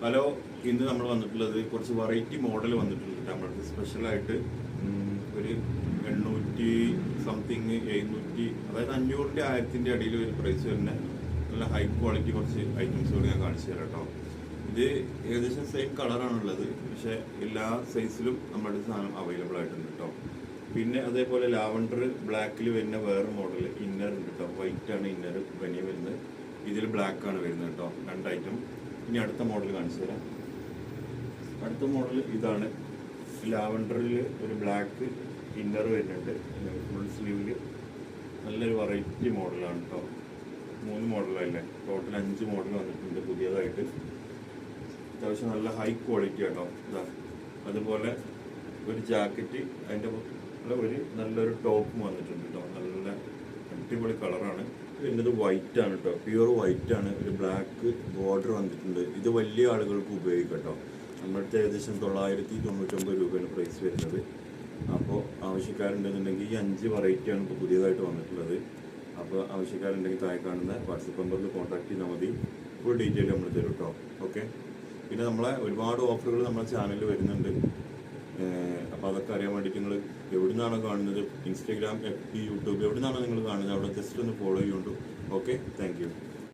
Hello, ഇന്ന് നമ്മൾ വന്നിട്ടുള്ളത് കുറച്ച് വെറൈറ്റി മോഡൽ വന്നിട്ടുണ്ട്. നമ്മൾക്ക് സ്പെഷ്യലായിട്ട് ഒരു 800 സംതിങ് 700, അതായത് 500ൻ്റെ 1000ൻ്റെ അടിയിൽ ഒരു പ്രൈസ് വരുന്ന നല്ല ഹൈ ക്വാളിറ്റി കുറച്ച് ഐറ്റംസുകൾ ഞാൻ കാണിച്ചു തരാം കേട്ടോ. ഇത് ഏകദേശം സെയിം കളറാണുള്ളത്, പക്ഷേ എല്ലാ സൈസിലും നമ്മുടെ സാധനം അവൈലബിൾ ആയിട്ടുണ്ട് കേട്ടോ. പിന്നെ അതേപോലെ ലാവണ്ടർ ബ്ലാക്കിൽ വരുന്ന വേറെ മോഡൽ ഇന്നർ ഉണ്ട് കേട്ടോ. വൈറ്റ് ആണ് ഇന്നർ ബനിയ വരുന്നത്, ഇതിൽ ബ്ലാക്ക് ആണ് വരുന്നത് കേട്ടോ. 2 ഐറ്റം. ഇനി അടുത്ത മോഡൽ കാണിച്ചു തരാം. അടുത്ത മോഡൽ ഇതാണ്. ലാവണ്ടറിൽ ഒരു ബ്ലാക്ക് ഇന്നർ വരുന്നുണ്ട്, ഫുൾ സ്ലീവിൽ. നല്ലൊരു വെറൈറ്റി മോഡലാണ് കേട്ടോ. 3 മോഡലല്ലേ, ടോട്ടൽ 5 മോഡൽ വന്നിട്ടുണ്ട് പുതിയതായിട്ട്. അത്യാവശ്യം നല്ല ഹൈ ക്വാളിറ്റി കേട്ടോ. ഇതാ അതുപോലെ ഒരു ജാക്കറ്റ്, അതിൻ്റെ ഒരു നല്ലൊരു ടോപ്പും വന്നിട്ടുണ്ട് കേട്ടോ. നല്ല അടിപൊളി കളറാണ്. വരുന്നത് വൈറ്റ് ആണ് കേട്ടോ, പ്യുവർ വൈറ്റ് ആണ്. ഒരു ബ്ലാക്ക് ബോർഡർ വന്നിട്ടുണ്ട്. ഇത് വലിയ ആളുകൾക്ക് ഉപയോഗിക്കാം കേട്ടോ. നമ്മുടെ ഏകദേശം 999 രൂപയാണ് പ്രൈസ് വരുന്നത്. അപ്പോൾ ആവശ്യക്കാരുണ്ടെന്നുണ്ടെങ്കിൽ ഈ 5 വെറൈറ്റിയാണ് ഇപ്പോൾ പുതിയതായിട്ട് വന്നിട്ടുള്ളത്. അപ്പോൾ ആവശ്യക്കാരുണ്ടെങ്കിൽ താഴെ കാണുന്ന വാട്സപ്പ് നമ്പറിൽ കോൺടാക്ട് ചെയ്താൽ മതി. ഫുൾ ഡീറ്റെയിൽ നമ്മൾ തരും കേട്ടോ. ഓക്കെ. പിന്നെ നമ്മളെ ഒരുപാട് ഓഫറുകൾ നമ്മുടെ ചാനലിൽ വരുന്നുണ്ട്. അപ്പോൾ അതൊക്കെ അറിയാൻ വേണ്ടിയിട്ട് നിങ്ങൾ എവിടെ നിന്നാണോ കാണുന്നത്, ഇൻസ്റ്റാഗ്രാം, FB, യൂട്യൂബ് എവിടെ നിന്നാണോ നിങ്ങൾ കാണുന്നത്, അവിടെ ജസ്റ്റ് ഒന്ന് ഫോളോ ചെയ്യുന്നുണ്ട്. Okay, thank you.